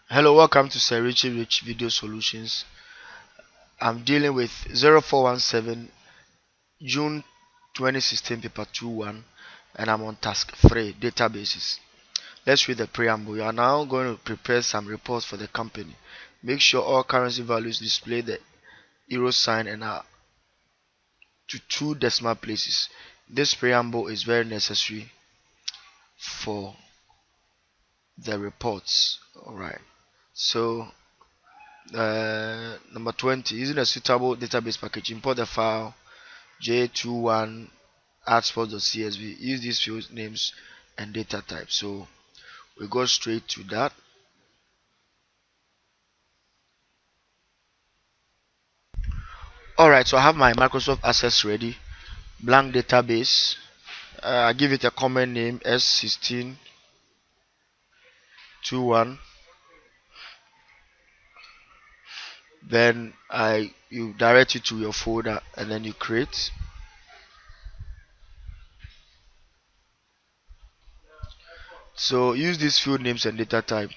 Hello, welcome to Sir Richie Rich Video Solutions. I'm dealing with 0417 June 2016 paper 21 and I'm on task 3 databases. Let's read the preamble. You are now going to prepare some reports for the company. Make sure all currency values display the euro sign and are to 2 decimal places. This preamble is very necessary for the reports. Alright. So number 20, using a suitable database package, import the file J21 artsports.csv. Use these field names and data types. So we go straight to that. Alright, so I have my Microsoft Access ready. Blank database. I give it a common name S1621. Then you direct it to your folder and then you create. So use these field names and data type.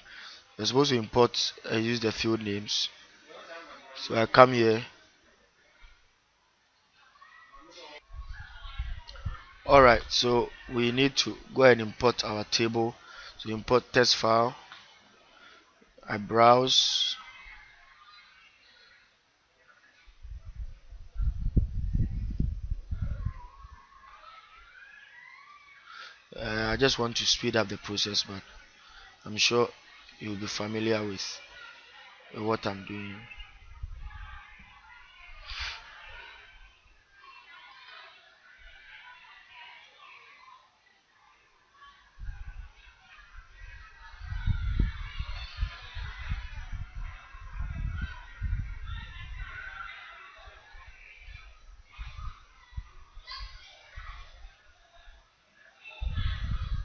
You're supposed to import and use the field names. So I come here. Alright, so we need to go ahead and import our table. So import test file. I browse. I just want to speed up the process, but I'm sure you'll be familiar with what I'm doing.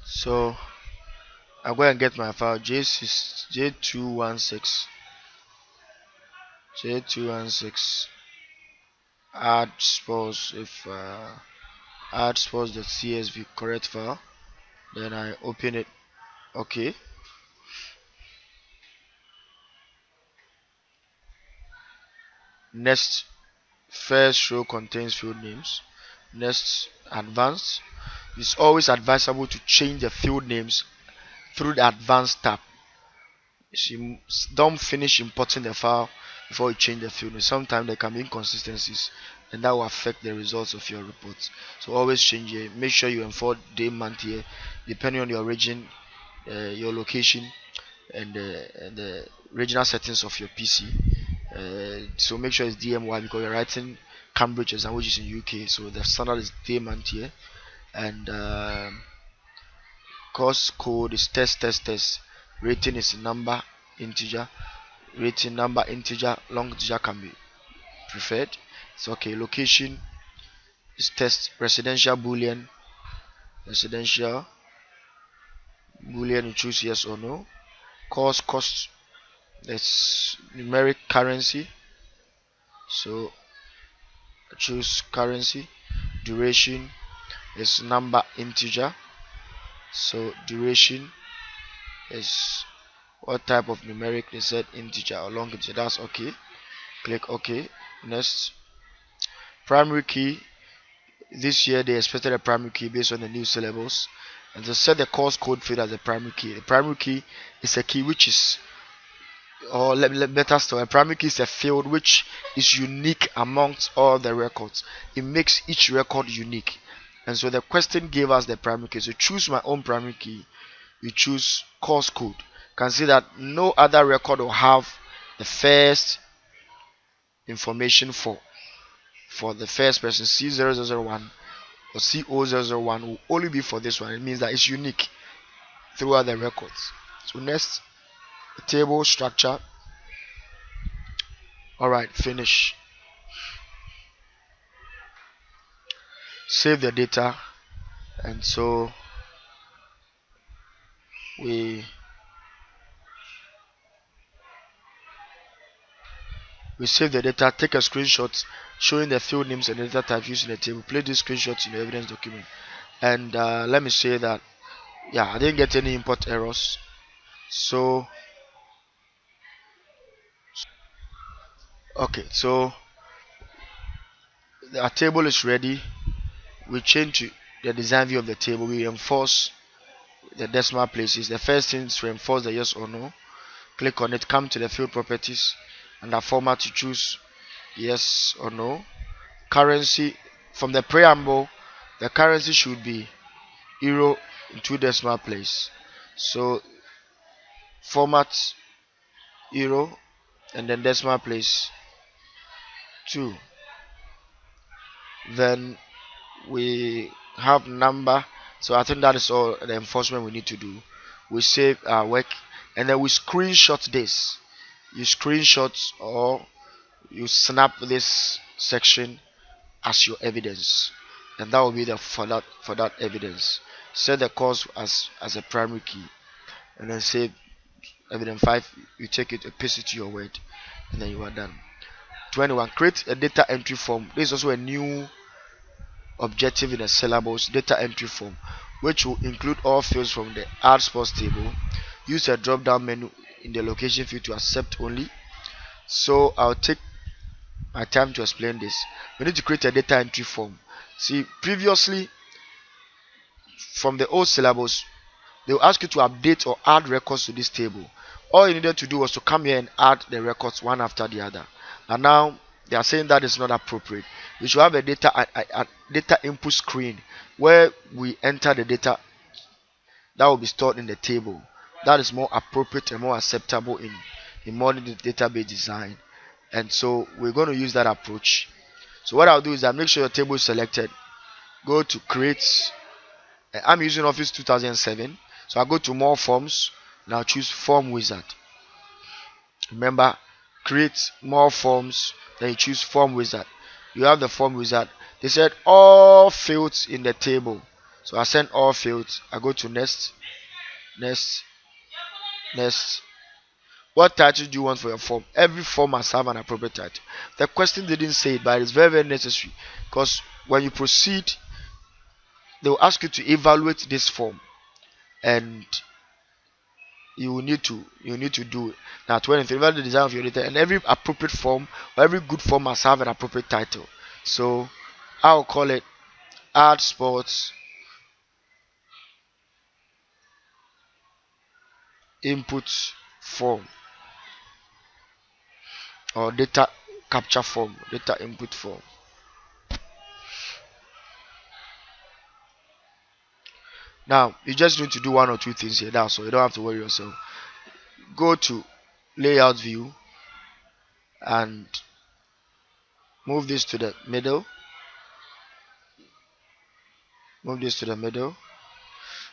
So I go and get my file J216 J216 add sports if add sports.csv correct file. Then I open it. Okay. Next, first row contains field names. Next, advanced. It's always advisable to change the field names through the advanced tab. You don't finish importing the file before you change the field names. Sometimes there can be inconsistencies and that will affect the results of your reports. So always change it. Make sure you import day month here depending on your region, your location and the regional settings of your PC. So make sure it's DMY because you're writing Cambridge exam which is in UK. So the standard is day month here and course code is test. Rating is number integer. Rating number integer. Long integer can be preferred. It's okay. Location is test. Residential boolean. Residential boolean. You choose yes or no. Cost. That's numeric currency. So choose currency. Duration is number integer. So duration is what type of numeric they said integer or long integer. That's okay. Click OK. Next, primary key. This year they expected a primary key based on the new syllables, and to set the course code field as a primary key. The primary key is a key which is, or better still, a primary key is a field which is unique amongst all the records. It makes each record unique, and so the question gave us the primary key. So choose my own primary key. You choose course code. You can see that no other record will have the first information for the first person. C0001 or CO001 will only be for this one. It means that it's unique throughout the records. So next, table structure. Alright, finish. Save the data, and so we save the data. Take a screenshot showing the field names and the data type used in the table. Place these screenshots in the evidence document. And let me say that I didn't get any import errors. So Okay, so our table is ready. We change to the design view of the table. We enforce the decimal places. The first thing is to enforce the yes or no. Click on it, come to the field properties, and the format to choose yes or no. Currency, from the preamble, the currency should be euro in two decimal place. So format euro and then decimal place 2. Then we have number. So I think that is all the enforcement we need to do. We save our work and then we screenshot this. You screenshot or you snap this section as your evidence, and that will be the for that evidence. Set the course as a primary key, and then save evidence 5. You take it, you paste it to your word, and then you are done. 21. Create a data entry form. This is also a new objective in the syllabus. Data entry form, which will include all fields from the add sports table. Use a drop down menu in the location field to accept only. So I'll take my time to explain this. We need to create a data entry form. See, previously from the old syllabus, they will ask you to update or add records to this table. All you needed to do was to come here and add the records one after the other. And now they are saying that is not appropriate. You should have a data input screen where we enter the data that will be stored in the table. That is more appropriate and more acceptable in modern database design. And so we're going to use that approach. So what I'll do is I'll make sure your table is selected. Go to create. I'm using Office 2007. So I'll go to more forms. Now choose form wizard. Remember, create more forms. Then you choose form wizard. You have the form wizard. They said all fields in the table. So I send all fields. I go to next, next, next. What title do you want for your form? Every form must have an appropriate title. The question didn't say it, but it's very, very necessary because when you proceed, they will ask you to evaluate this form, and you need to do it. Now, 23, evaluate the design of your data, and every appropriate form or every good form must have an appropriate title. So I'll call it add sports input form or data capture form, data input form. Now you just need to do one or two things here. That's all. You don't have to worry yourself. Go to layout view and move this to the middle. Move this to the middle.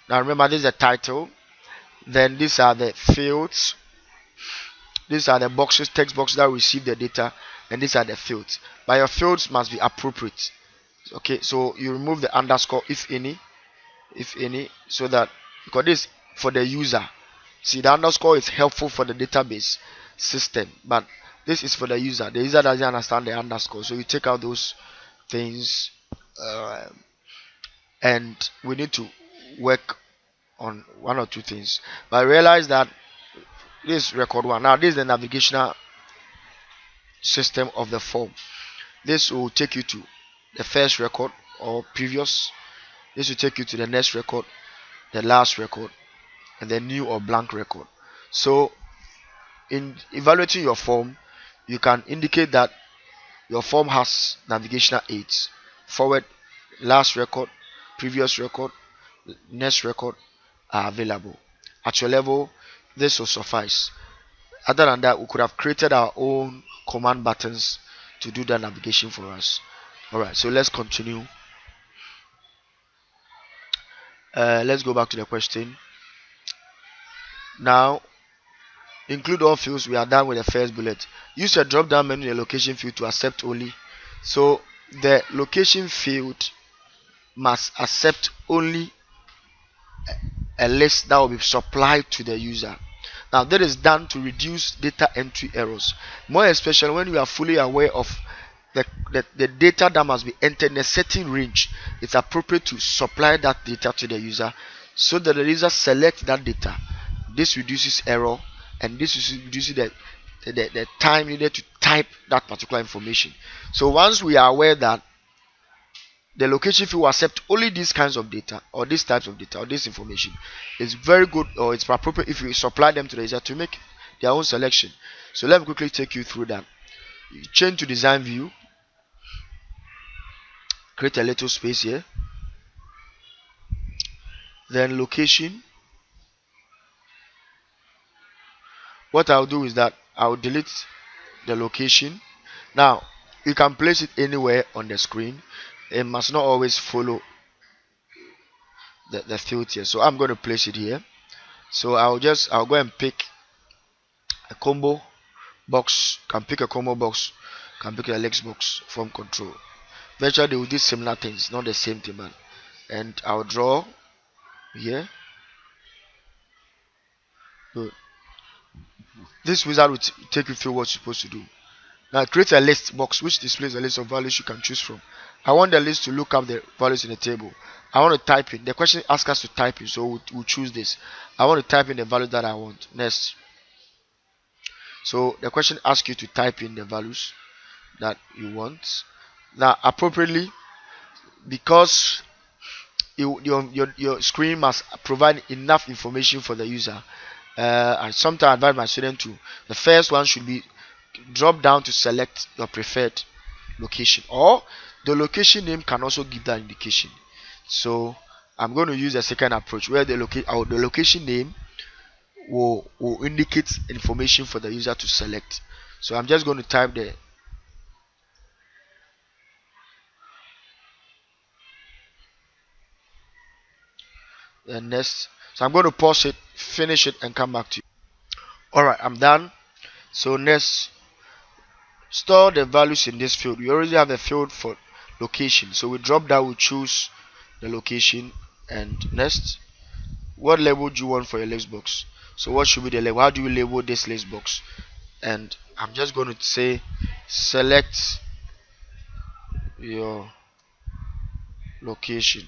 Now remember, this is the title. Then these are the fields. These are the boxes, text boxes that receive the data, and these are the fields. But your fields must be appropriate. Okay, so you remove the underscore if any, so that because this for the user. See, the underscore is helpful for the database system, but this is for the user. The user doesn't understand the underscore, so you take out those things, and we need to work on one or two things. But I realize that this record one. Now this is the navigational system of the form. This will take you to the first record or previous. This will take you to the next record, the last record, and the new or blank record. So in evaluating your form, you can indicate that your form has navigational aids: forward, last record, previous record, next record are available. At your level, this will suffice. Other than that, we could have created our own command buttons to do that navigation for us. Alright, so let's continue. Let's go back to the question. Now, include all fields. We are done with the first bullet. Use a drop down menu in the location field to accept only. So the location field must accept only a list that will be supplied to the user. Now that is done to reduce data entry errors, more especially when you are fully aware of the data that must be entered in a certain range. It's appropriate to supply that data to the user so that the user select that data. This reduces error, and this reduces the time needed to type that particular information. So once we are aware that the location field will accept only these kinds of data or these types of data or this information, it's very good or it's appropriate if you supply them to the user to make their own selection. So let me quickly take you through that. You change to design view, create a little space here, then location. What I'll do is that I'll delete the location. Now you can place it anywhere on the screen. It must not always follow the field here. So I'm going to place it here. So I'll go and pick a combo box. Can pick a combo box. Can pick a Lex box from control. Virtually they will do similar things, not the same thing, man. And I'll draw here. Good. This wizard will take you through what you're supposed to do. Now create a list box which displays a list of values you can choose from. I want the list to look up the values in the table. I want to type in. The question asks us to type in, so we'll choose this. I want to type in the values that I want. Next. So the question asks you to type in the values that you want. Now appropriately, because your screen must provide enough information for the user. And sometimes I advise my student to, the first one should be drop down to select your preferred location, or the location name can also give that indication. So I'm going to use a second approach where the location name will indicate information for the user to select. So I'm just going to type the next. So I'm going to pause it, finish it, and come back to you. Alright, I'm done. So next, store the values in this field. We already have a field for location, so we drop down, we choose the location, and next, what label do you want for your list box? So what should be the label? How do you label this list box? And I'm just going to say select your location.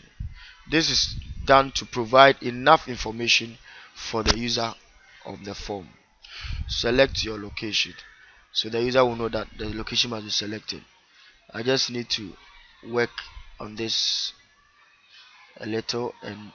This is done to provide enough information for the user of the form. Select your location, so the user will know that the location must be selected. I just need to work on this a little, and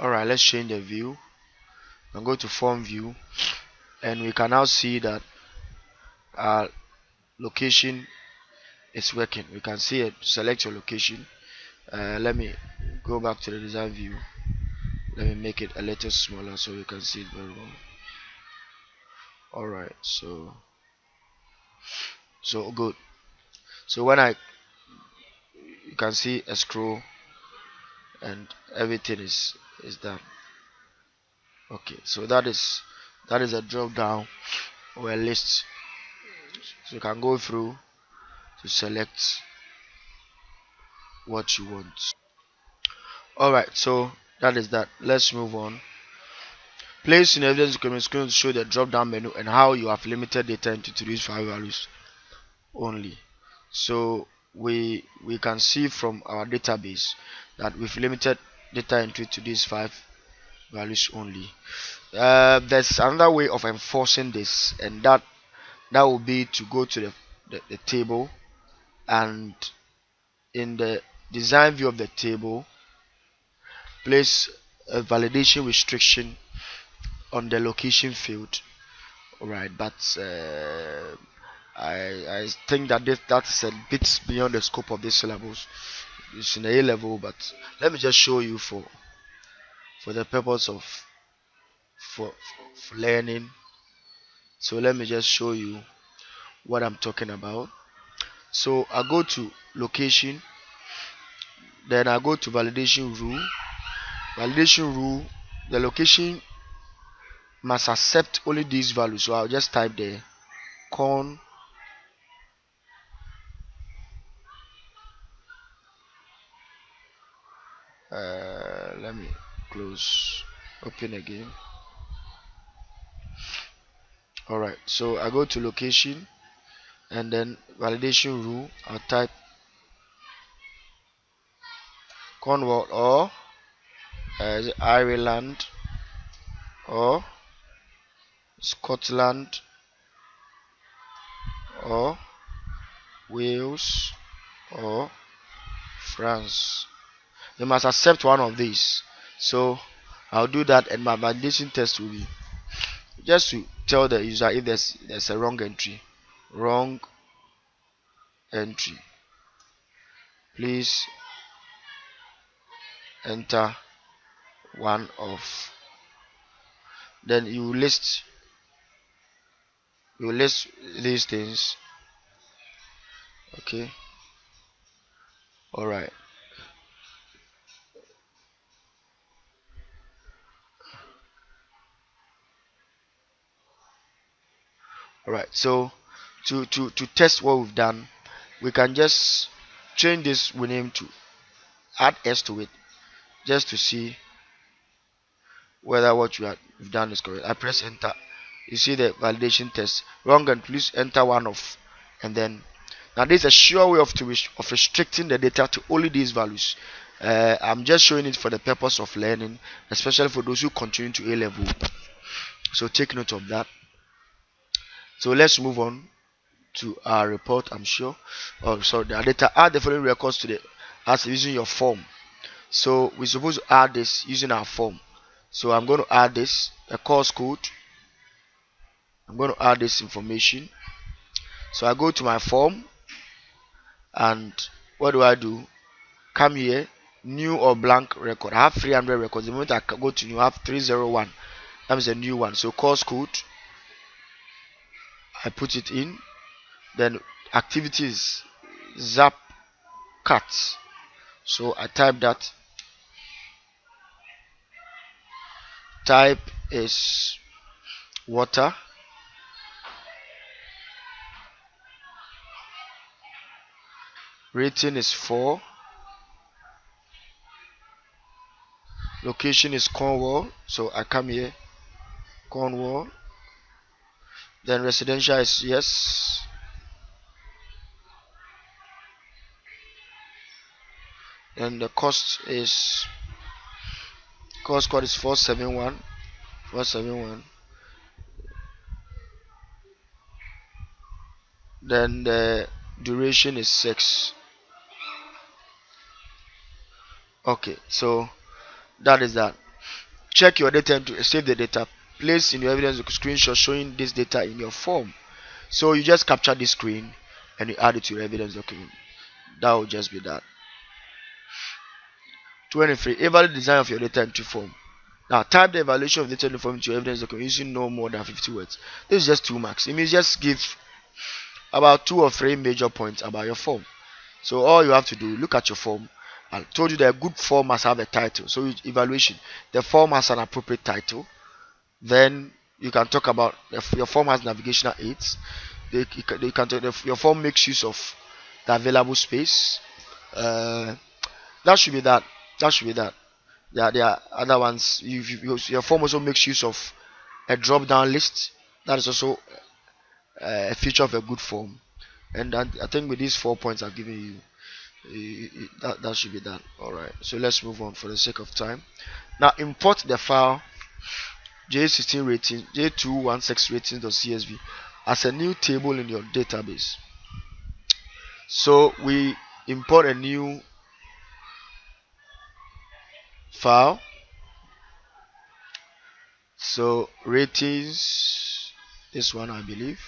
alright, let's change the view and go to form view, and we can now see that our location is working. We can see it. Select your location. Let me go back to the design view. Let me make it a little smaller so you can see it very well. Alright, so good. So when you can see a scroll and everything is done. Okay, so that is a drop down or a list, so you can go through to select what you want. Alright, so that is that. Let's move on. Place in evidence document is going to show the drop down menu and how you have limited data into these 5 values only. So we can see from our database that we've limited data entry to these 5 values only. There's another way of enforcing this, and that will be to go to the table, and in the design view of the table, place a validation restriction on the location field. Alright, but I think that that's a bit beyond the scope of this syllabus. It's in the A level, but let me just show you for the purpose of for learning. So let me just show you what I'm talking about. So I go to location, then I go to validation rule. Validation rule, the location must accept only these values. So I'll just type there con let me close, open again. Alright, so I go to location and then validation rule. I'll type Cornwall or Ireland or Scotland or Wales or France. They must accept one of these. So I'll do that, and my validation test will be just to tell the user if there's a wrong entry. Wrong entry. Please enter one of. Then you list these things. Okay. Alright. Alright. So to test what we've done, we can just change this name to add s to it, just to see whether what you've done is correct. I press enter. You see the validation test. Wrong, and please enter one of. And then now this is a sure way of restricting the data to only these values. I'm just showing it for the purpose of learning, especially for those who continue to A level. So take note of that. So let's move on to our report. I'm sure. Oh, sorry. The data, add the following records to the as using your form. So we're supposed to add this using our form. So I'm going to add this, a course code. I'm going to add this information. So I go to my form, and what do? Come here, new or blank record. I have 300 records. The moment I go to new, I have 301. That is a new one. So course code, I put it in. Then activities, zap cat. So I type that. Type is water. Rating is 4. Location is Cornwall. So I come here, Cornwall. Then residential is yes. And the cost code is 471. 471. Then the duration is 6. Okay, so that is that. Check your data to save the data. Place in your evidence a screenshot showing this data in your form. So you just capture this screen and you add it to your evidence document. That will just be that. 23. Evaluate the design of your data entry form. Now type the evaluation of data entry form into your evidence document using no more than 50 words. This is just 2 marks. It means just give about 2 or 3 major points about your form. So all you have to do, look at your form. I told you that a good form must have a title. So evaluation, the form has an appropriate title. Then you can talk about if your form has navigational aids. Your form makes use of the available space. That should be that. That should be that. There are other ones. Your form also makes use of a drop-down list. That is also a feature of a good form. And I think with these 4 points I've given you, that should be that. Alright, so let's move on for the sake of time. Now import the file J16 rating J216 ratings.csv as a new table in your database. So we import a new file. So ratings, this one I believe,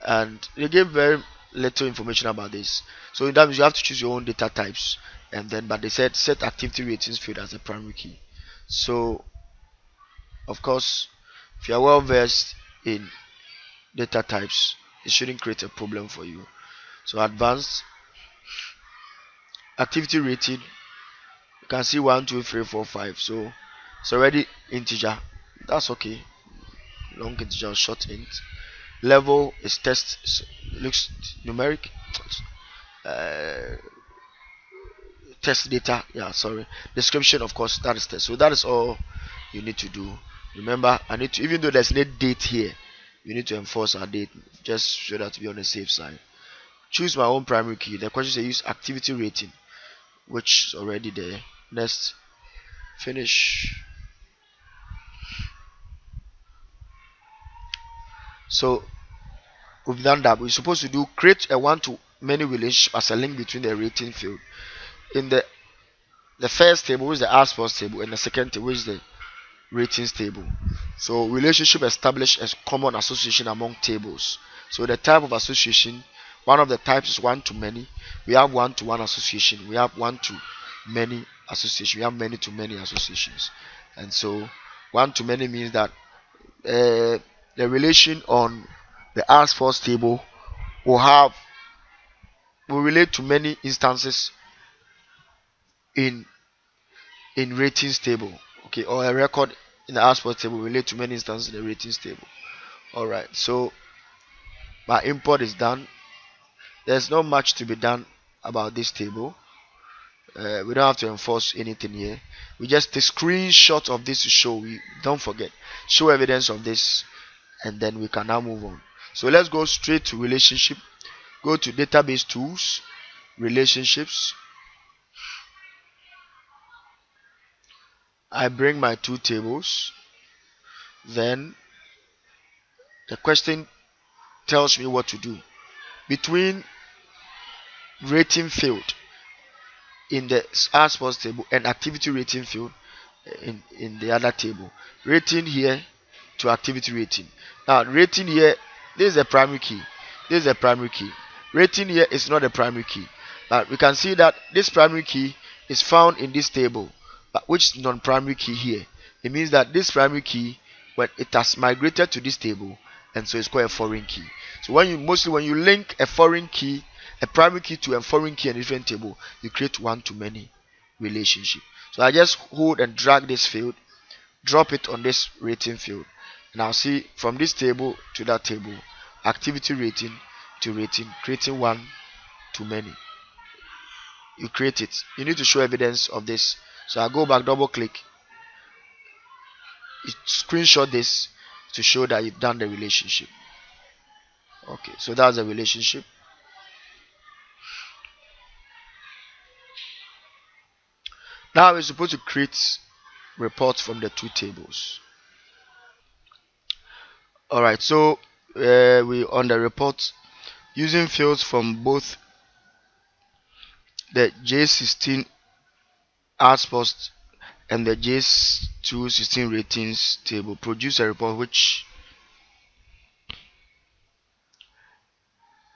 and they gave very little information about this. So in that means you have to choose your own data types, and then but they said set activity ratings field as a primary key. So of course, if you are well versed in data types, it shouldn't create a problem for you. So advanced activity rating, you can see 1 2 3 4 5. So it's already integer. That's okay. Long integer, short int. Level is test. Looks numeric. test data. Yeah, sorry. Description, of course, that is test. So that is all you need to do. Remember, I need to, even though there's no date here, you need to enforce our date just so that to be on the safe side. Choose my own primary key. The question says use activity rating, which is already there. Next, finish. So we've done that. We're supposed to do create a one-to-many relationship as a link between the rating field in the first table, which is the ask table, and the second table, which is the ratings table. So relationship establish a common association among tables. So the type of association, one of the types is one to many. We have one to one association. We have one to many association. We have many to many associations. And so one to many means that the relation on the ask first table will relate to many instances in ratings table. Okay, or a record in the ask first table will relate to many instances in the ratings table. Alright, so my import is done. There's not much to be done about this table. We don't have to enforce anything here. We just take screenshot of this to show. We don't forget, show evidence of this, and then we can now move on. So let's go straight to relationship. Go to database tools, relationships. I bring my two tables. Then the question tells me what to do between rating field in the ask first table and activity rating field in the other table. Rating here to activity rating. Now rating here, this is a primary key. This is a primary key. Rating here is not a primary key. But we can see that this primary key is found in this table, but which is non-primary key here. It means that this primary key, when it has migrated to this table, and so it's called a foreign key. So when you link a foreign key, a primary key to a foreign key in a different table, you create one to many relationship. So I just hold and drag this field, drop it on this rating field. Now see from this table to that table, activity rating to rating, creating one to many. You create it. You need to show evidence of this. So I go back, double click, screenshot this to show that you've done the relationship. Okay, so that's a relationship. Now we're supposed to create reports from the two tables. Alright, so we on the report using fields from both the J16 ask first and the J216 ratings table, produce a report which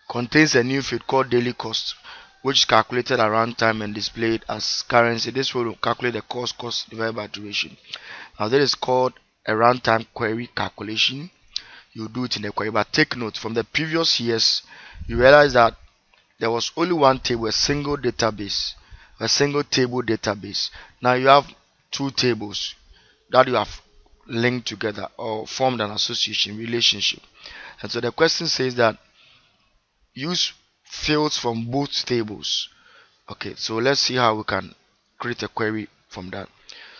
contains a new field called daily cost, which is calculated at runtime and displayed as currency. This will calculate the cost divided by duration. Now that is called a runtime query calculation. You do it in the query, but take note, from the previous years you realize that there was only one table, a single database, a single table database. Now you have two tables that you have linked together or formed an association relationship. And so the question says that use fields from both tables. Okay, so let's see how we can create a query from that.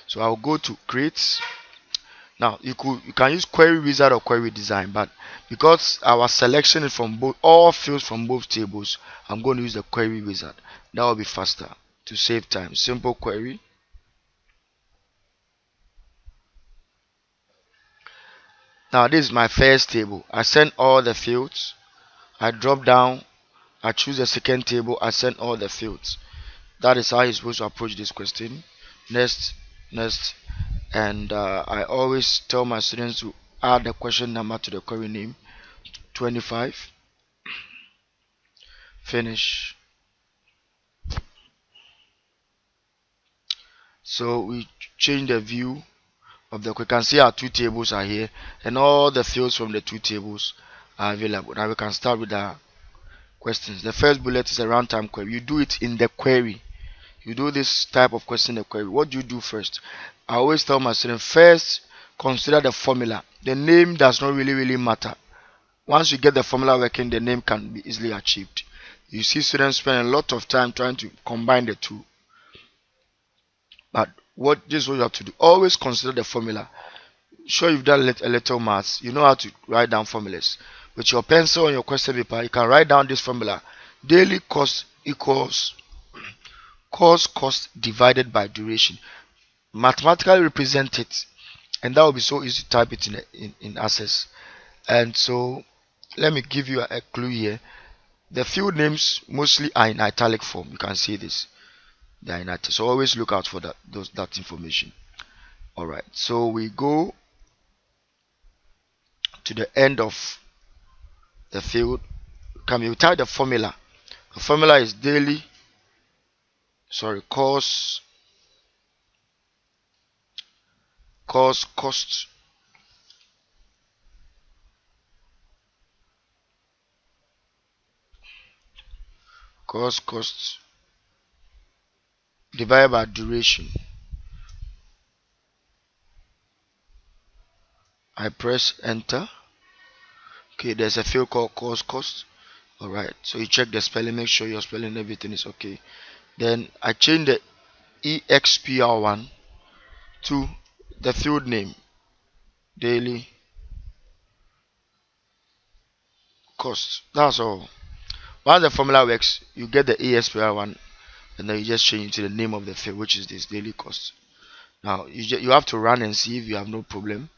So I'll go to create. Now you can use query wizard or query design, but because our selection is from all fields from both tables, I'm going to use the query wizard. That will be faster to save time. Simple query. Now this is my first table. I send all the fields. I drop down. I choose the second table. I send all the fields. That is how you're supposed to approach this question. Next, and I always tell my students to add the question number to the query name. 25. Finish. So we change the view of the. We can see our two tables are here, and all the fields from the two tables are available. Now we can start with our questions. The first bullet is a runtime query. You do it in the query. You do this type of question in the query. What do you do first? I always tell my students, first consider the formula. The name does not really matter. Once you get the formula working, the name can be easily achieved. You see students spend a lot of time trying to combine the two. But what this is what you have to do. Always consider the formula. Sure, you've done a little maths. You know how to write down formulas. With your pencil and your question paper, you can write down this formula. Daily cost equals cost divided by duration. Mathematically represent it, and that will be so easy to type it in Access. And so, let me give you a clue here. The field names mostly are in italic form. You can see this. They are in italic. So always look out for that information. All right. So we go to the end of the field. Can you type the formula? The formula is daily. Sorry, cost cost divided by duration. I press enter. Okay, there's a field called cost. Alright, so you check the spelling, make sure your spelling everything is okay. Then I change the expr1 to the field name, daily cost. That's all. Once the formula works, you get the expr1 and then you just change it to the name of the field, which is this daily cost. Now you have to run and see if you have no problem.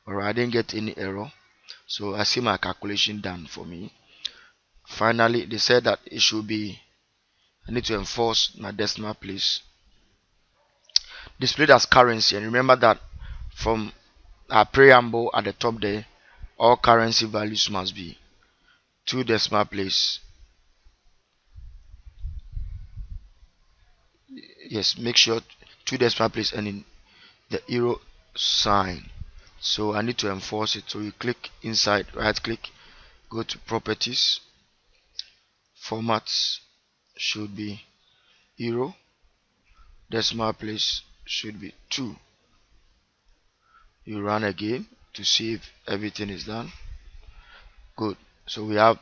Alright, I didn't get any error, so I see my calculation done for me. Finally, they said that it should be, I need to enforce my decimal place displayed as currency, and remember that from our preamble at the top there, all currency values must be 2 decimal place. Yes, make sure 2 decimal place and in the euro sign. So I need to enforce it. So you click inside, right click, go to properties, formats should be euro, decimal place should be 2. You run again to see if everything is done. Good. So we have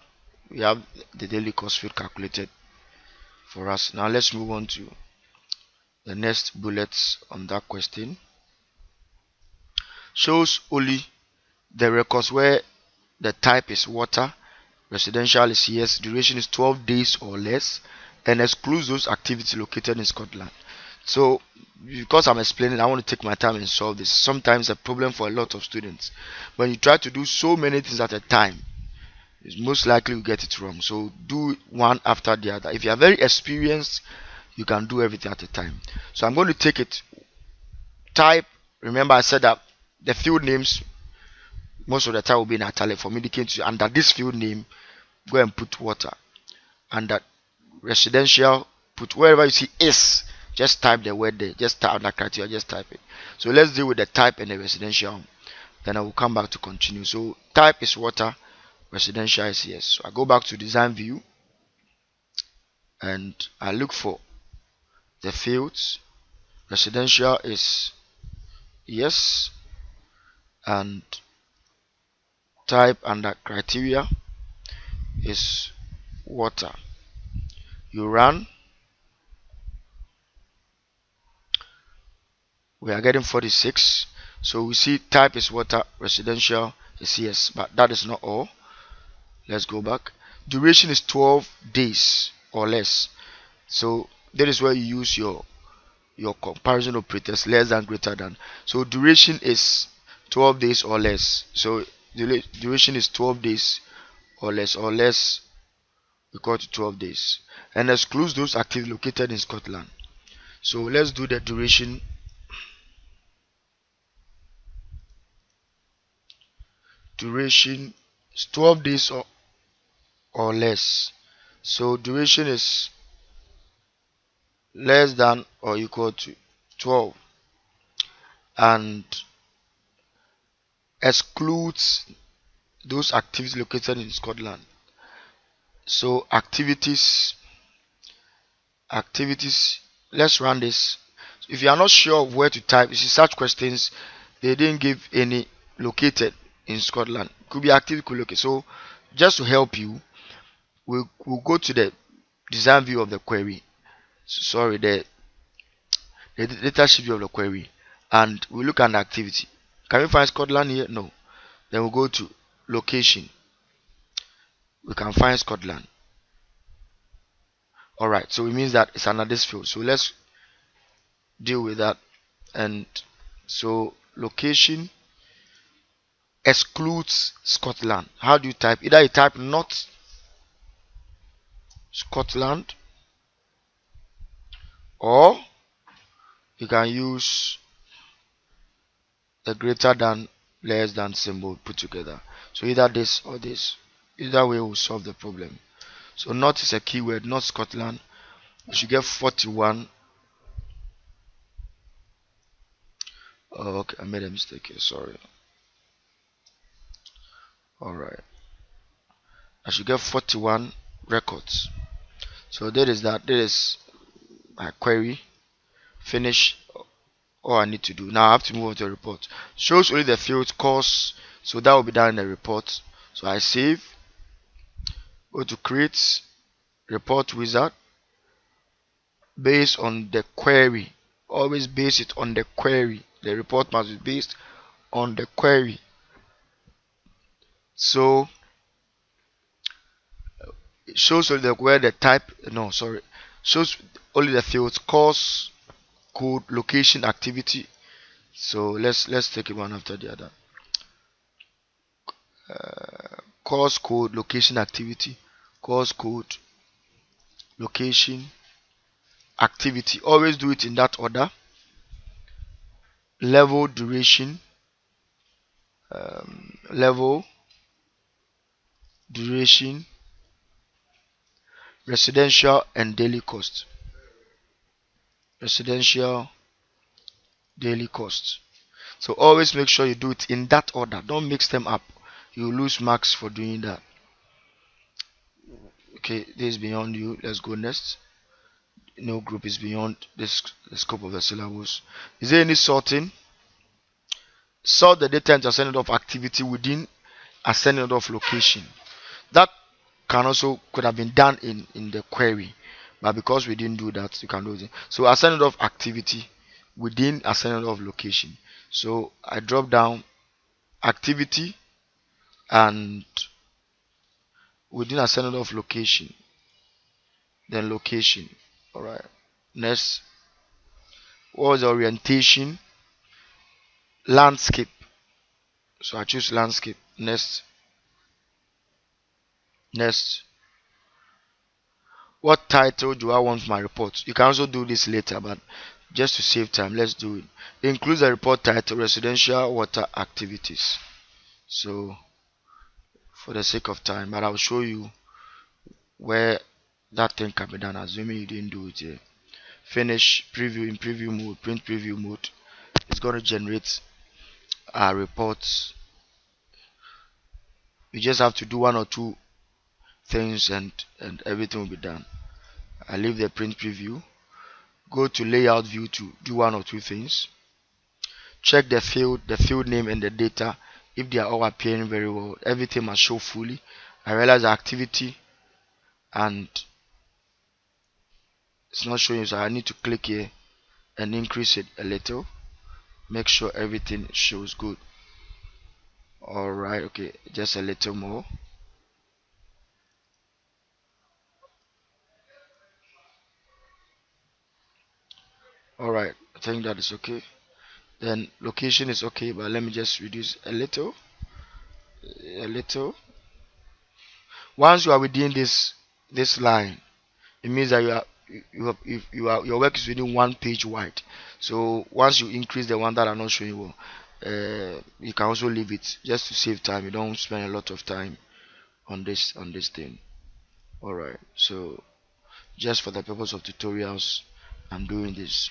the daily cost field calculated for us. Now let's move on to the next bullets on that question. Shows only the records where the type is water, residential is yes, duration is 12 days or less, and excludes those activities located in Scotland. So because I'm explaining, I want to take my time and solve this. Sometimes a problem for a lot of students. When you try to do so many things at a time, it's most likely you get it wrong. So do one after the other. If you are very experienced, you can do everything at a time. So I'm going to take it. Type. Remember I said that the field names most of the time will be in italic for me indicating to you. Under this field name, go and put water. Under residential, put wherever you see is. Just type the word there. Just type under criteria. Just type it. So let's deal with the type and the residential. Then I will come back to continue. So type is water. Residential is yes. So I go back to design view and I look for the fields. Residential is yes, and type under criteria is water. You run, we are getting 46. So we see type is water, residential is yes, but that is not all. Let's go back. Duration is 12 days or less. So that is where you use your comparison operators, less than, greater than. So duration is 12 days or less. So duration is 12 days or less equal to 12 days, and excludes those activities located in Scotland. So let's do the duration. Duration is 12 days or less. So duration is less than or equal to 12 and excludes those activities located in Scotland. So activities, let's run this. If you are not sure of where to type, you see such questions, they didn't give any located in Scotland. Could be active, could locate. So just to help you, we'll go to the design view of the query. Sorry, the the data should be of the query, and we look at the activity. Can we find Scotland here? No. Then we'll go to location. We can find Scotland. Alright, so it means that it's under this field. So let's deal with that. And so location excludes Scotland. How do you type? Either you type not Scotland, or you can use the greater than less than symbol put together. So either this or this. Either way will solve the problem. So not is a keyword, not Scotland. We should get 41. Oh, okay, I made a mistake here, sorry. Alright. I should get 41 records. So that is my query. Finish all I need to do. Now I have to move on to the report. Shows only the field course. So that will be done in the report. So I save. Go to create report wizard. Based on the query. Always base it on the query. The report must be based on the query. So it shows only where the type, no, sorry, shows only the fields course, code, location, activity. So let's take it one after the other. Course, code, location, activity. Course, code, location, activity. Always do it in that order. Level, duration, level, duration, residential, and daily cost. Residential, daily cost. So always make sure you do it in that order. Don't mix them up. You lose marks for doing that. Okay, this is beyond you. Let's go next. No group is beyond this, the scope of the syllabus. Is there any sorting? Sort the data into ascending of activity within ascending of location. That could have been done in the query, but because we didn't do that, you can do it. So ascending of activity within ascending of location. So I drop down activity and within ascending of location, then location. All right. Next, what was the orientation? Landscape. So I choose landscape. Next. What title do I want my report? You can also do this later, but just to save time, let's do it. Includes the report title residential water activities. So for the sake of time, but I'll show you where that thing can be done, assuming you didn't do it here. Finish preview in preview mode, print preview mode. It's going to generate our reports. You just have to do one or two things and everything will be done. I leave the print preview. Go to layout view to do one or two things. Check the field name and the data. If they are all appearing very well, everything must show fully. I realize the activity and it's not showing, so I need to click here and increase it a little. Make sure everything shows good. Alright, okay, just a little more. Alright, I think that is okay. Then location is okay, but let me just reduce a little. Once you are within this line, it means that your work is within one page wide. So once you increase the one that are not showing well, you can also leave it just to save time. You don't spend a lot of time on this thing. Alright, so just for the purpose of tutorials, I'm doing this.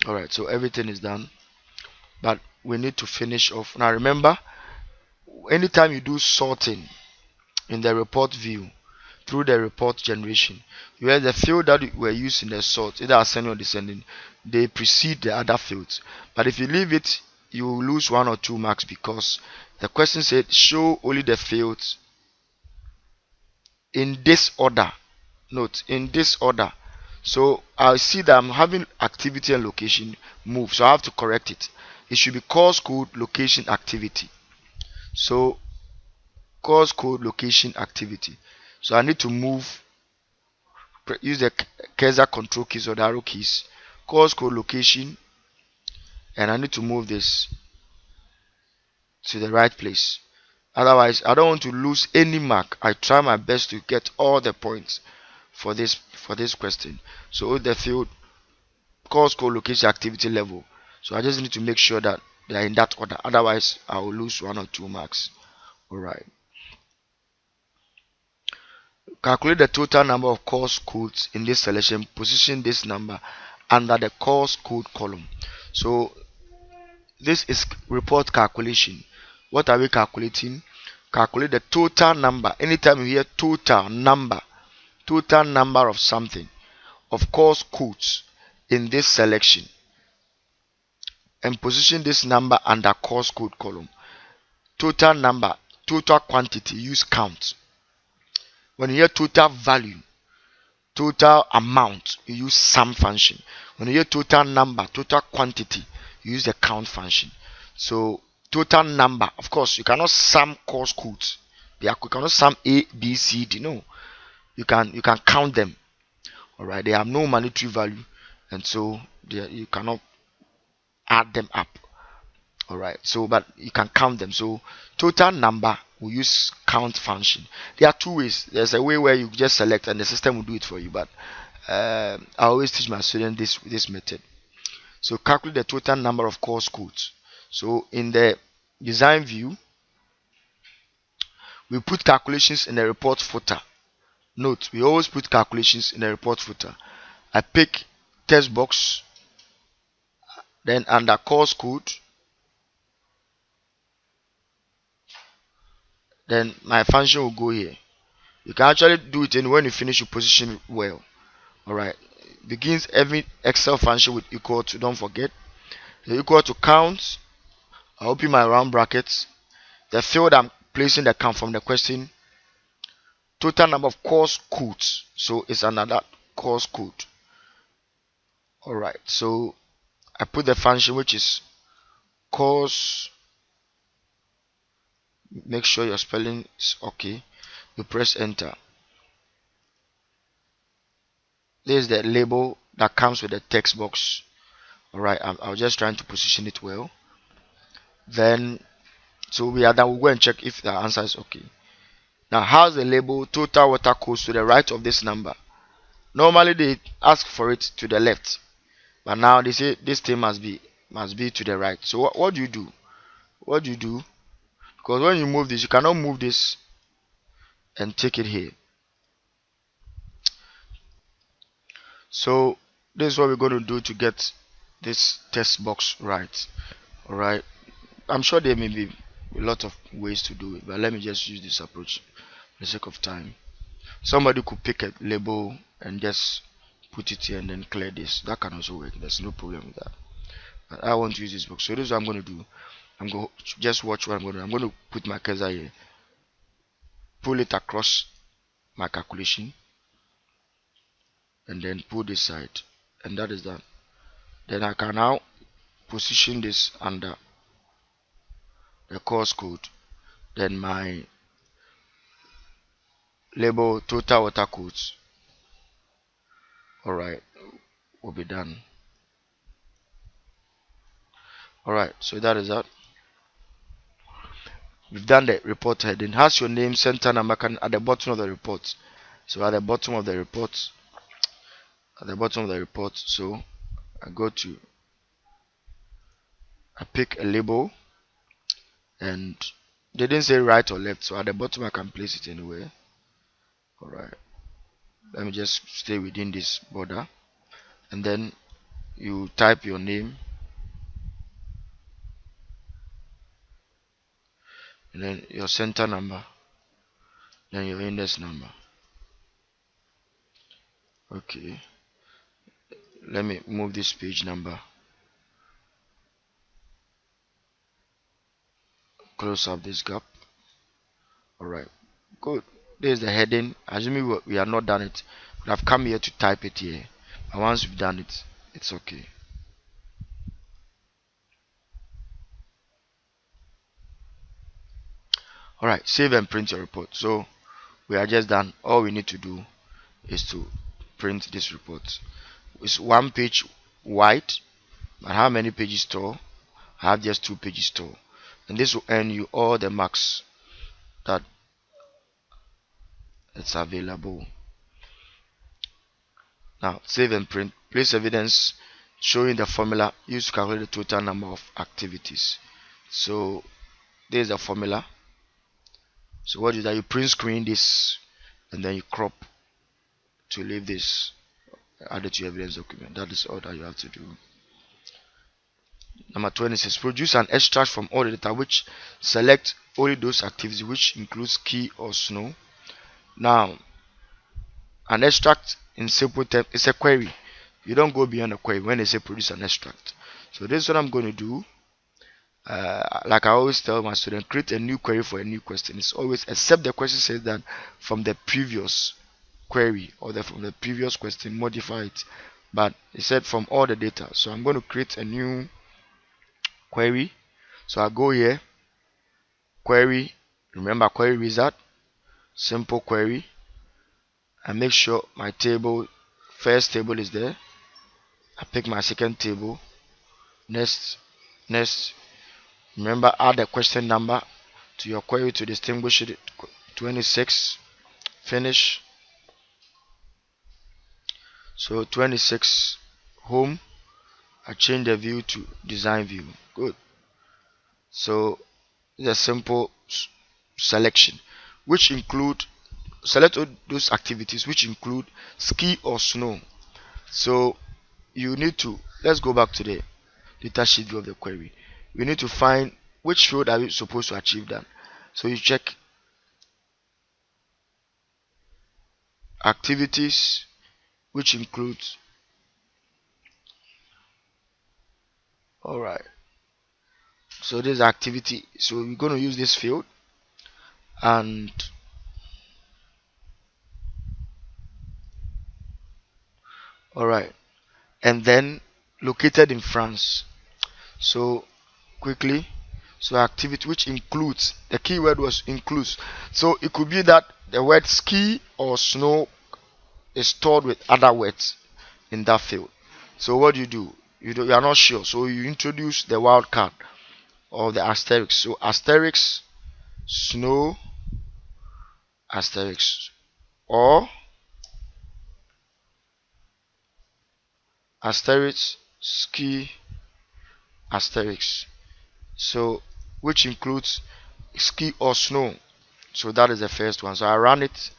Alright, so everything is done, but we need to finish off. Now remember, anytime you do sorting in the report view through the report generation, where the field that were used in the sort, either ascending or descending, they precede the other fields. But if you leave it, you will lose 1 or 2 marks because the question said show only the fields in this order. Note, in this order. So I see that I'm having activity and location move, so I have to correct it. It should be course code location activity. So course code location activity. So I need to move, use the cursor control keys or the arrow keys, course code location, and I need to move this to the right place. Otherwise, I don't want to lose any mark. I try my best to get all the points for this question. So the field course code location activity level. So I just need to make sure that they are in that order. Otherwise, I will lose 1 or 2 marks. Alright. Calculate the total number of course codes in this selection. Position this number under the course code column. So this is report calculation. What are we calculating? Calculate the total number. Anytime you hear total number of something, of course codes in this selection, and position this number under course code column. Total number, total quantity, use count. When you hear total value, total amount, you use sum function. When you hear total number, total quantity, you use the count function. So total number, of course, you cannot sum course codes. You cannot sum A, B, C, D. No, you can count them. All right, they have no monetary value, and so you cannot add them up. All right, so but you can count them. So total number, we use count function. There are two ways. There's a way where you just select and the system will do it for you, but I always teach my students this method. So calculate the total number of course codes. So in the design view, we put calculations in the report footer. Note, we always put calculations in the report footer. I pick text box, then under course code, then my function will go here. You can actually do it, and when you finish, you position it well. Alright, begins every Excel function with equal to, don't forget, the equal to count. I open my round brackets. The field I'm placing the count from the question, total number of course codes. So it's another course code. Alright, so I put the function which is course. Make sure your spelling is okay. You press enter. This is the label that comes with the text box. Alright, I'm just trying to position it well. Then so we are done. We'll go and check if the answer is okay. Now, how's the label total water codes to the right of this number? Normally they ask for it to the left, but now they say this thing must be to the right. So what do you do? What do you do? Because when you move this, you cannot move this and take it here. So this is what we're going to do to get this text box right. Alright, I'm sure there may be a lot of ways to do it, but let me just use this approach for the sake of time. Somebody could pick a label and just put it here and then clear this. That can also work. There's no problem with that. But I want to use this box. So this is what I'm going to do. I'm going to just watch what I'm going to do. I'm going to put my cursor here, pull it across my calculation, and then pull this side, and that is done. Then I can now position this under the course code. Then my label total water codes, alright, will be done. Alright, so that is that. We've done the report heading. Has your name, center number at the bottom of the report. So at the bottom of the report, so I pick a label, and they didn't say right or left, so at the bottom I can place it anywhere. Alright, let me just stay within this border, and then you type your name, and then your center number, then your index number. Okay, let me move this page number, close up this gap. Alright, good. This is the heading. Assuming we are not done it, we have come here to type it here. And once you've done it, it's okay. Alright, save and print your report. So we are just done. All we need to do is to print this report. It's one page wide, but how many pages tall? I have just 2 pages tall. And this will earn you all the marks that it's available. Now save and print. Place evidence showing the formula used to calculate the total number of activities. So this is the formula. So what is that? You print screen this and then you crop to leave this added to your evidence document. That is all that you have to do. Number 26. Produce an extract from all the data which select only those activities which include ski or snow. Now, an extract in simple terms is a query. You don't go beyond a query when they say produce an extract. So this is what I'm going to do. Like I always tell my students, create a new query for a new question. It's always, except the question says that from the previous query or from the previous question, modify it. But it said from all the data. So I'm going to create a new query. So I go here, query. Remember query wizard, simple query. And make sure my table, first table is there. I pick my second table. Next. Remember, add the question number to your query to distinguish it. 26. Finish. So 26 home. I change the view to design view. Good. So it's a simple selection which include select all those activities which include ski or snow. So you need to, let's go back to the data sheet view of the query. We need to find which field are we supposed to achieve that. So you check activities which includes, all right, so this activity, so we're going to use this field and all right, and then located in France. So quickly, so activity which includes, the keyword was includes. So it could be that the word ski or snow is stored with other words in that field. So what do? You are not sure, so you introduce the wildcard or the asterisk. So asterisk snow asterisk or asterisk ski asterisk. So which includes ski or snow. So that is the first one. So I run it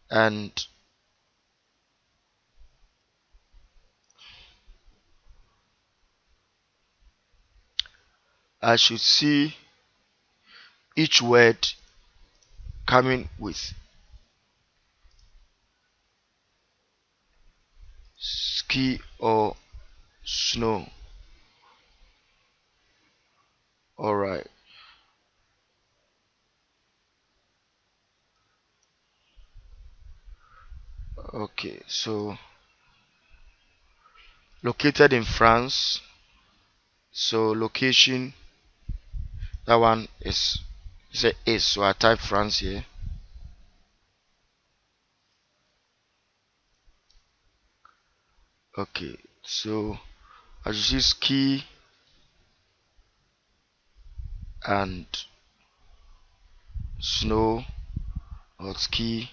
and I should see each word coming with ski or snow. All right. Okay. So located in France. So location, that one is say is. So I type France here. Okay. So I should see ski and snow or ski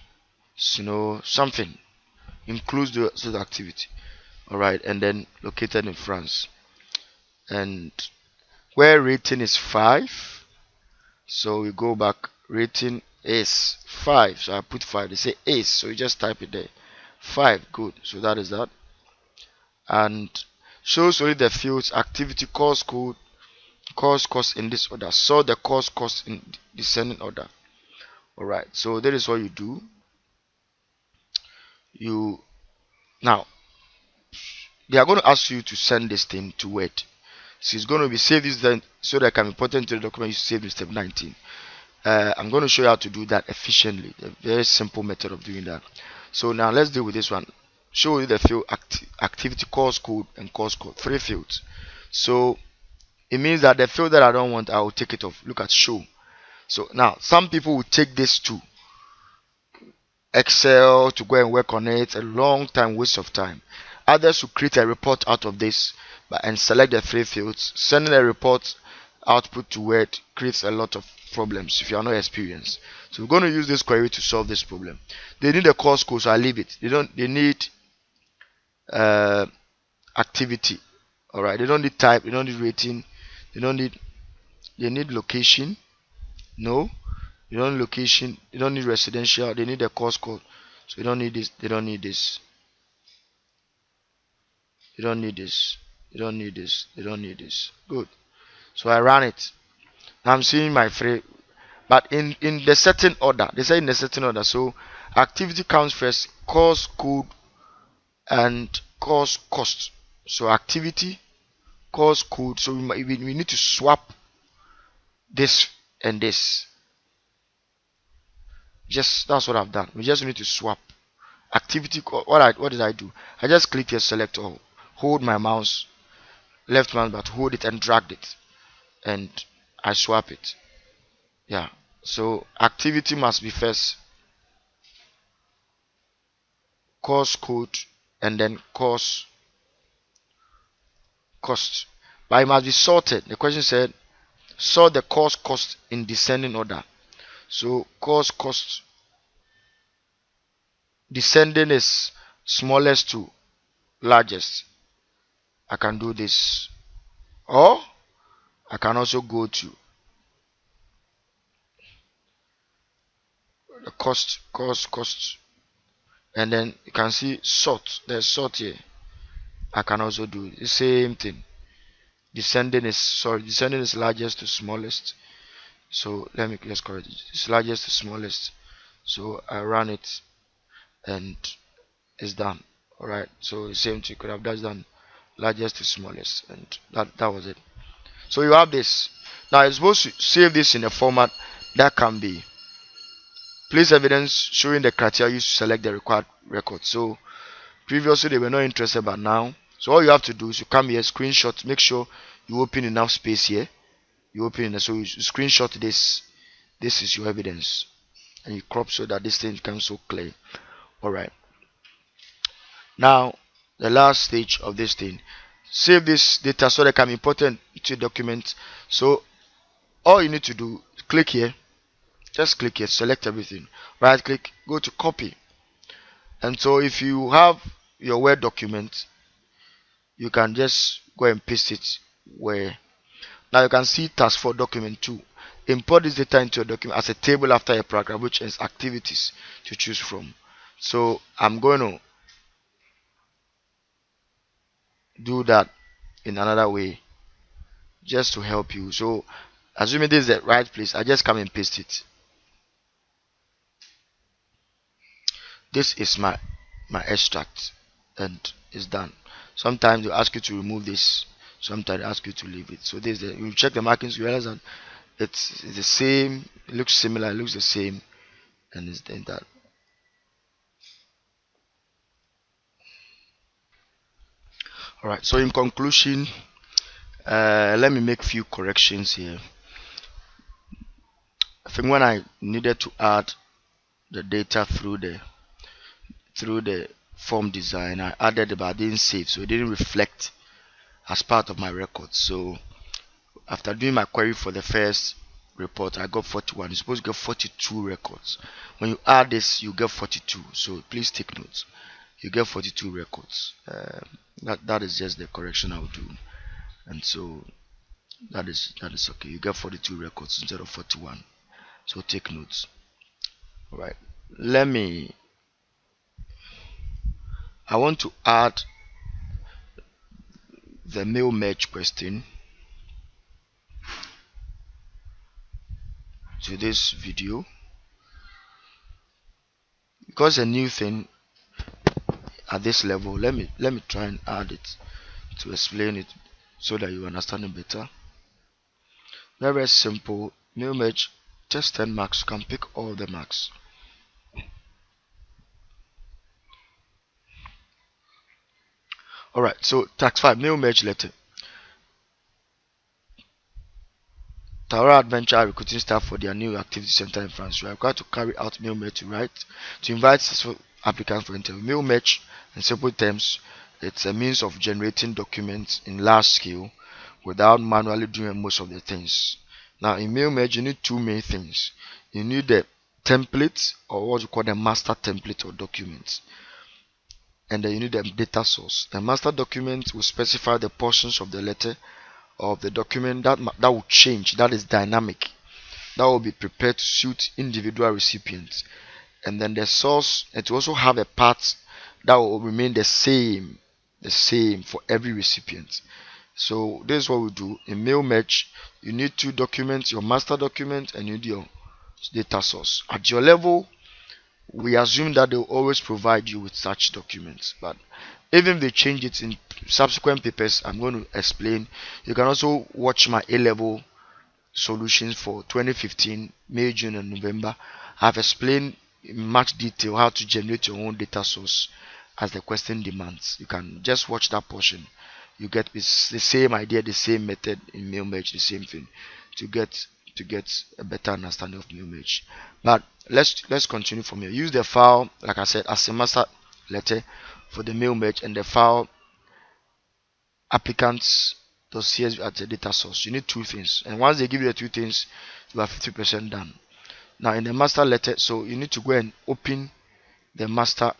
snow something includes the activity. All right, and then located in France, and where rating is 5, so we go back, rating is 5, so I put 5. They say is, so you just type it there. 5, good. So that is that, and shows only the fields activity course code course in this order. So the course in descending order. All right, so that is what you do. You now they are going to ask you to send this thing to Word. So it's going to be save this then so that I can import it into the document you save in step 19. I'm going to show you how to do that efficiently. A very simple method of doing that. So now let's deal with this one. show you the field activity, course code, and course code. 3 fields. So it means that the field that I don't want, I will take it off. Look at show. So now some people will take this to Excel to go and work on it, a long time waste of time. Others will create a report out of this and select the 3 fields. Sending a report output to Word creates a lot of problems if you are not experienced. So we're going to use this query to solve this problem. They need a course code, so I leave it. They need uh, activity. Alright, they don't need type, they don't need rating, they need location. No, they don't need location, they don't need residential, they need a course code. So they don't need this, they don't need this, they don't need this, they don't need this, they don't need this. Good. So I ran it. I'm seeing my free, but in the certain order. They say in the certain order. So activity comes first, course code, and course cost. So activity, course code. So we need to swap this and this. Just that's what I've done. We just need to swap activity. What did I do? I just click here, select all, hold my mouse, left mouse, but hold it and drag it, and I swap it. Yeah. So activity must be first, course code, and then course cost. But it must be sorted. The question said sort the course cost in descending order. So course cost descending is smallest to largest. I can do this, or I can also go to the cost, and then you can see sort. There's sort here. I can also do the same thing. Descending is largest to smallest. So let me just correct it. It's largest to smallest. So I run it and it's done. Alright, so the same thing could have done largest to smallest, and that was it. So you have this. Now you're supposed to save this in a format that can be place evidence showing the criteria used to select the required record. So previously they were not interested, but now, so all you have to do is you come here, screenshot, make sure you open enough space here. You open it, so you screenshot this. This is your evidence, and you crop so that this thing becomes so clear. Alright. Now the last stage of this thing, save this data so they can be imported into a document. So all you need to do, click here, just click here, select everything, right click, go to copy. And so if you have your Word document, you can just go and paste it where. Now you can see task 4 document 2. Import this data into a document as a table after a paragraph, which is activities to choose from. So I'm going to do that in another way just to help you. So assuming this is the right place, I just come and paste it. This is my extract, and it's done. Sometimes they ask you to remove this, sometimes they ask you to leave it. So this is you check the markings, you realize that it's the same, it looks similar, it looks the same, and it's then that. Alright, so in conclusion, let me make few corrections here. I think when I needed to add the data through the form design, I added it, but I didn't save, so it didn't reflect as part of my record. So after doing my query for the first report, I got 41. You're supposed to get 42 records. When you add this, you get 42. So please take notes. You get 42 records. That is just the correction I'll do, and so that is okay. You get 42 records instead of 41. So take notes. All right. I want to add the mail merge question to this video because a new thing at this level. Let me try and add it to explain it so that you understand it better. Very simple. Mail merge, just 10 marks. You can pick all the marks. All right. So tax 5 mail merge letter. Tara Adventure are recruiting staff for their new activity center in France. You are required to carry out mail merge to invite successful applicants for interview. Mail merge, in simple terms, it's a means of generating documents in large scale without manually doing most of the things. Now, in mail merge, you need two main things. You need the template, or what you call the master template or document, and then you need the data source. The master document will specify the portions of the letter of the document that will change, that is dynamic, that will be prepared to suit individual recipients. And then the source, it will also have a part that will remain the same for every recipient. So this is what we do in mail merge. You need two documents, your master document and you need your data source. At your level, we assume that they will always provide you with such documents, but even if they change it in subsequent papers I'm going to explain, you can also watch my A-level solutions for 2015 May, June and November. I've explained in much detail how to generate your own data source as the question demands. You can just watch that portion. You get the same idea, the same method in mail merge, the same thing to get a better understanding of mail merge. But let's continue from here. Use the file, like I said, as a master letter for the mail merge, and the file applicants dossiers at the data source. You need two things, and once they give you the two things, you are 50% done. Now in the master letter, so you need to go and open the master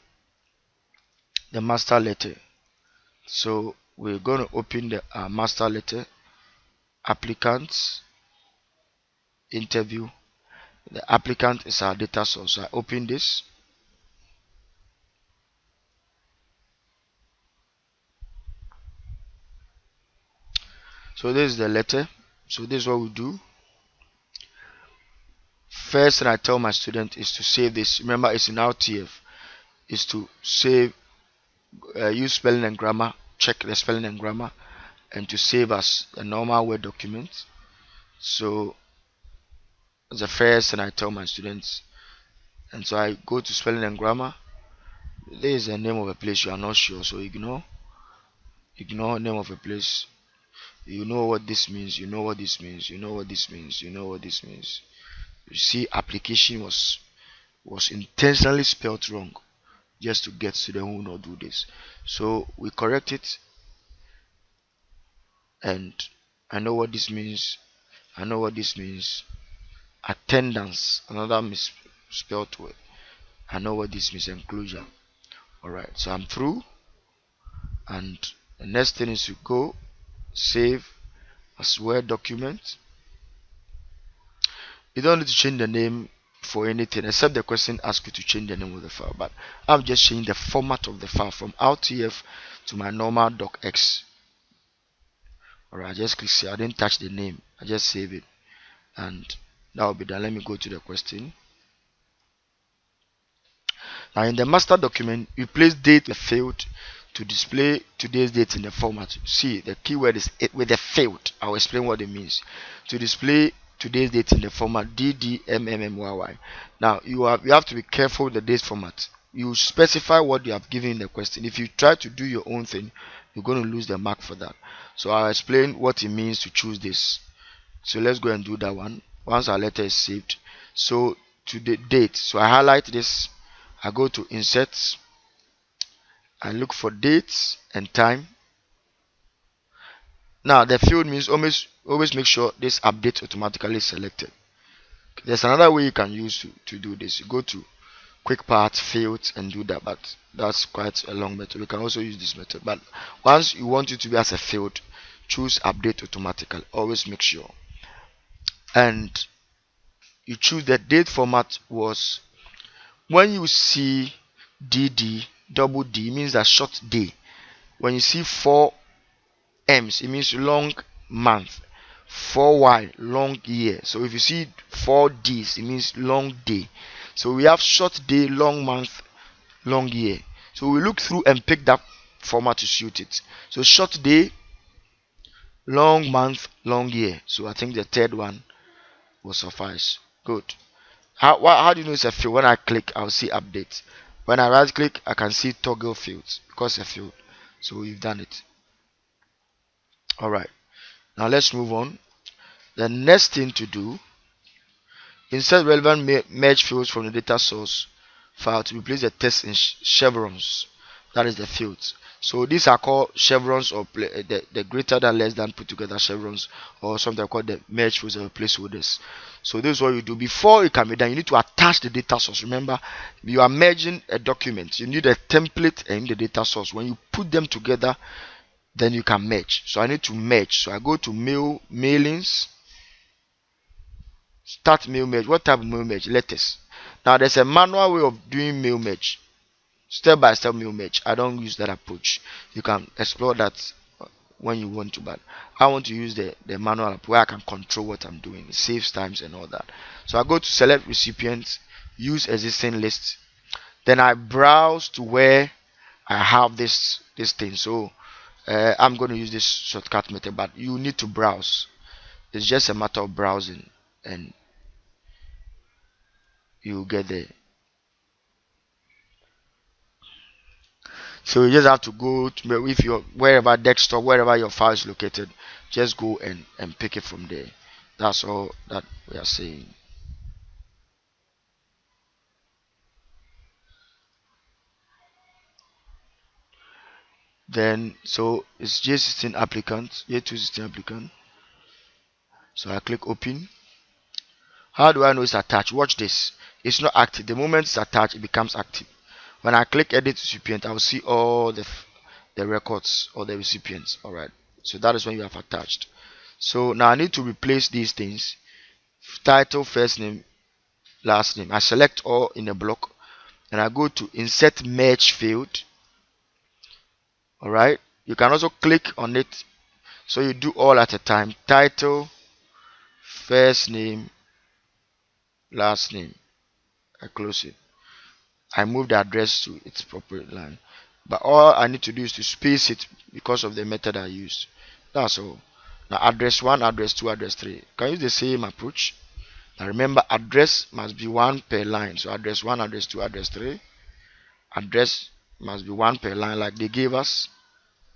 letter. So we're going to open the master letter, applicants, interview. The applicant is our data source. So I open this. So this is the letter. So this is what we do. First thing I tell my student is to save this. Remember, it's in RTF. Is to save, use spelling and grammar, check the spelling and grammar, and to save as a normal Word document. So that's the first thing I tell my students. And so I go to spelling and grammar. There is a name of a place you are not sure, so ignore name of a place. You know what this means, you know what this means, you know what this means, you know what this means. You see, application was intentionally spelled wrong just to get to the who not do this. So we correct it, and I know what this means. I know what this means. Attendance, another misspelled word. I know what this means. Enclosure. Alright, so I'm through, and the next thing is to go save as Word document. You don't need to change the name for anything except the question asks you to change the name of the file, but I'm just changing the format of the file from RTF to my normal docx. Alright, I just click save. I didn't touch the name, I just save it, and that will be done. Let me go to the question. Now in the master document, you place date with the field to display today's date in the format. See, the keyword is it with the field. I'll explain what it means. To display today's date in the format DDMMMYY. Now you have to be careful with the date format. You specify what you have given in the question. If you try to do your own thing, you're going to lose the mark for that. So I'll explain what it means to choose this. So let's go and do that one. Once our letter is saved, so to the date, so I highlight this. I go to insert, I look for dates and time. Now the field means always make sure this update automatically selected. There's another way you can use to do this. You go to quick part fields and do that, but that's quite a long method. We can also use this method, but once you want it to be as a field, choose update automatically. Always make sure, and you choose the date format was. When you see DD double D, it means a short day. When you see 4 M's, it means long month. 4Y, long year. So if you see 4 D's, it means long day. So we have short day, long month, long year. So we look through and pick that format to suit it. So short day, long month, long year. So I think the third one will suffice. Good. How do you know it's a field? When I click, I'll see updates. When I right click, I can see toggle fields because it's a field. So you've done it. Alright, now let's move on. The next thing to do, insert relevant merge fields from the data source file to replace the text in chevrons. That is the fields. So these are called chevrons, or the greater than less than put together chevrons, or something called the merge fields or placeholders. So this is what you do. Before it can be done, you need to attach the data source. Remember, you are merging a document. You need a template and the data source. When you put them together, then you can merge. So I need to merge. So I go to mailings, start mail merge. What type of mail merge? Letters. Now there's a manual way of doing mail merge, step by step mail merge. I don't use that approach. You can explore that when you want to, but I want to use the manual approach where I can control what I'm doing. It saves times and all that. So I go to select recipients, use existing list, then I browse to where I have this thing. So I'm going to use this shortcut method, but you need to browse. It's just a matter of browsing and you get there. So you just have to go to, if you're wherever desktop, wherever your file is located, just go and pick it from there. That's all that we are saying. Then so it's J16 applicant, J216 applicant. So I click open. How do I know it's attached? Watch this. It's not active. The moment it's attached, it becomes active. When I click edit recipient, I will see all the records or the recipients. Alright. So that is when you have attached. So now I need to replace these things. Title, first name, last name. I select all in a block and I go to insert merge field. Alright. You can also click on it. So you do all at a time. Title, first name, last name. I close it. I move the address to its proper line. But all I need to do is to space it because of the method I used. That's all. Now address 1, address 2, address 3. Can use the same approach. Now remember, address must be 1 per line. So address 1, address 2, address 3. Address must be 1 per line like they gave us.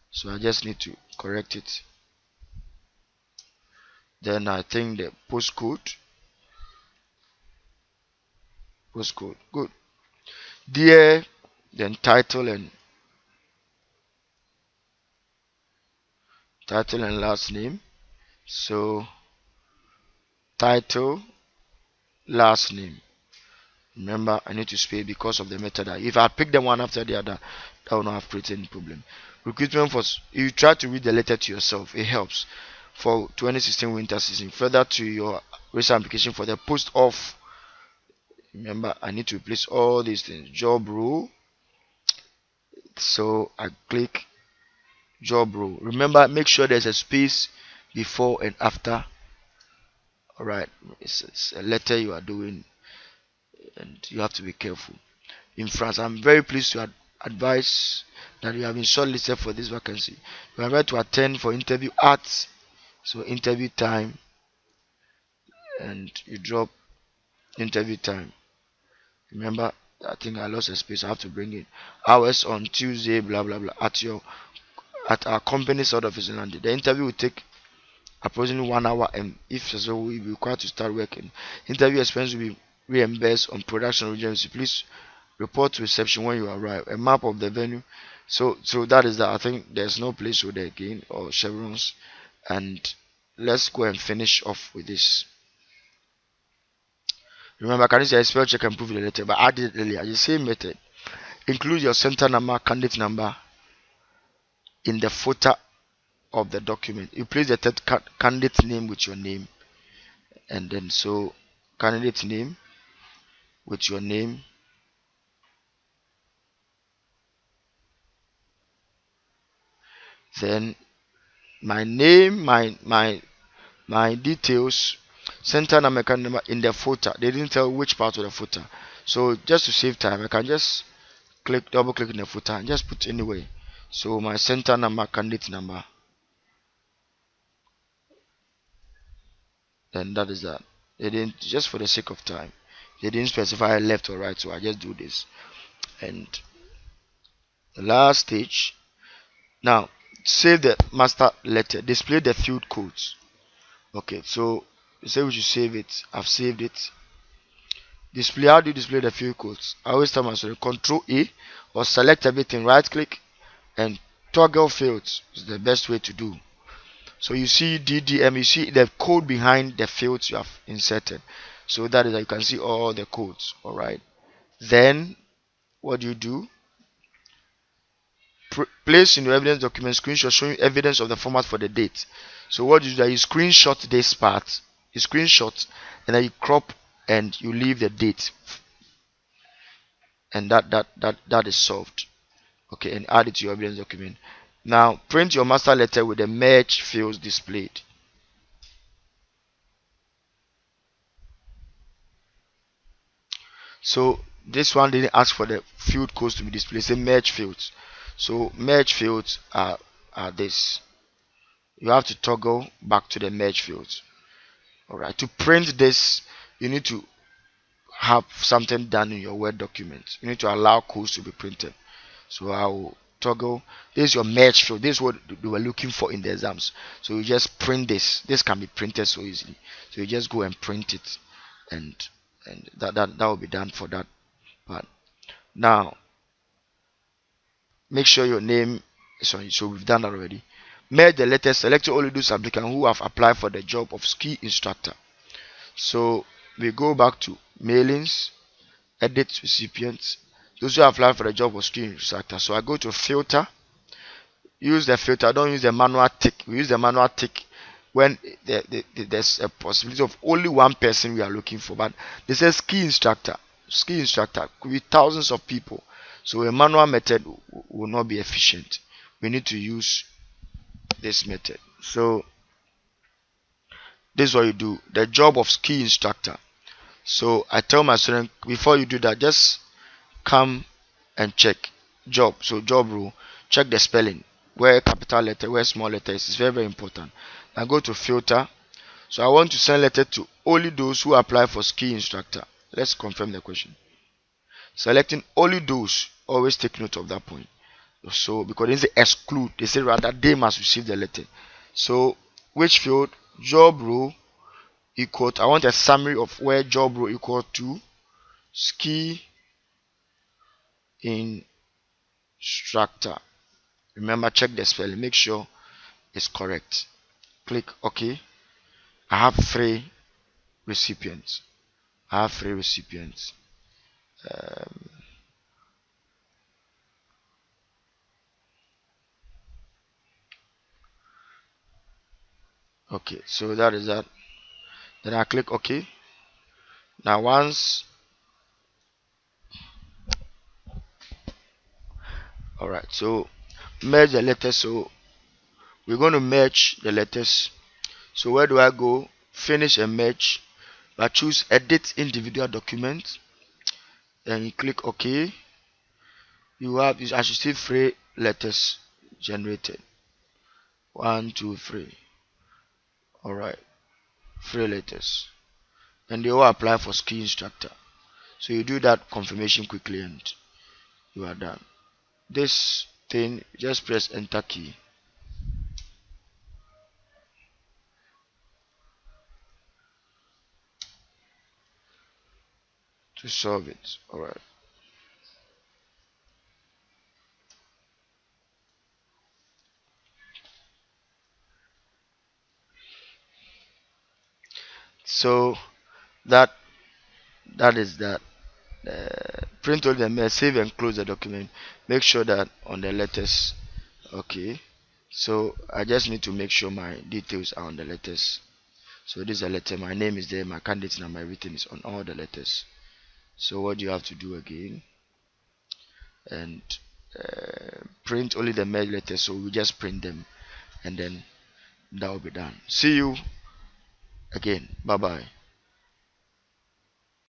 So I just need to correct it. Then I think the postcode. Good. Dear, then title and last name. So title, last name. Remember, I need to space because of the method. If I pick them one after the other, that will not have created any problem. Recruitment for you try to read the letter to yourself. It helps. For 2016 winter season, further to your recent application for the post off. Remember, I need to replace all these things. Job role. So I click job role. Remember, make sure there's a space before and after. Alright, it's a letter you are doing and you have to be careful. In France, I'm very pleased to advise that you have been shortlisted for this vacancy. You are ready to attend for interview at, so interview time, and you drop interview time. Remember, I think I lost a space. I have to bring in hours on Tuesday, blah blah blah, at our company sort of in London. The interview will take approximately 1 hour, and if so, we will be required to start working. Interview expense will be reimbursed on production agency. Please report to reception when you arrive. A map of the venue. So that is that. I think there's no placeholder again or chevrons, and let's go and finish off with this. Remember, can you say spell check and prove the letter? But I did it earlier. The same method. Include your center number, candidate number in the footer of the document. You place the third candidate name with your name, and then so candidate name with your name, then my name, my details, center number, candidate number in the footer. They didn't tell which part of the footer, so just to save time, I can just double click in the footer and just put anyway. So my center number, candidate number, then that is that. They didn't, just for the sake of time, they didn't specify left or right, so I just do this. And the last stage, Now save the master letter, display the field codes. Okay, so you say we should save it. I've saved it. Display, how do you display the field codes? I always tell myself Control A or select everything, right click and toggle fields is the best way to do. So you see DDM, you see the code behind the fields you have inserted. So that is that you can see all the codes. Alright. Then what do you do? Place in your evidence document screenshot showing evidence of the format for the date. So what you do is you screenshot this part, you screenshot and then you crop and you leave the date, and that is solved. Okay, and add it to your evidence document. Now print your master letter with the merge fields displayed. So this one didn't ask for the field codes to be displayed. Say merge fields. So merge fields are this. You have to toggle back to the merge fields. Alright. To print this, you need to have something done in your Word document. You need to allow codes to be printed. So I will toggle. This is your merge field. This is what they were looking for in the exams. So you just print this. This can be printed so easily. So you just go and print it, and that will be done for that part. Now make sure your name is on it. So we've done that already. Merge the letters. Select only those applicants who have applied for the job of ski instructor. So we go back to mailings, edit recipients, those who have applied for the job of ski instructor. So I go to filter, use the filter. Don't use the manual tick. We use the manual tick when there's a possibility of only one person we are looking for. But this says ski instructor. Ski instructor could be thousands of people. So a manual method will not be efficient. We need to use this method. So this is what you do. The job of ski instructor. So I tell my student, before you do that, just come and check job. So job role, check the spelling, where capital letter, where small letter is. It's very, very important. Now go to filter. So I want to send letter to only those who apply for ski instructor. Let's confirm the question. Selecting only those, always take note of that point. So because they say exclude, they say rather they must receive the letter. So which field? Job role equal to, I want a summary of where job role equal to ski instructor. Remember, check the spelling, make sure it's correct. Click OK. I have three recipients. Um, okay, so that is that. Then I click OK. Now once, alright, so merge the letters. So we're going to merge the letters. So where do I go? Finish and merge. I choose edit individual document. Then you click OK. I should see three letters generated. 1, 2, 3. Alright, three letters. And they all apply for ski instructor. So you do that confirmation quickly and you are done. This thing, just press enter key. To solve it. Alright. So that is that. Print all the mail, save and close the document. Make sure that on the letters. Okay. So I just need to make sure my details are on the letters. So this is a letter. My name is there. My candidate number, everything is on all the letters. So what do you have to do again? And print only the merge letters. So we just print them, and then that will be done. See you again. Bye bye.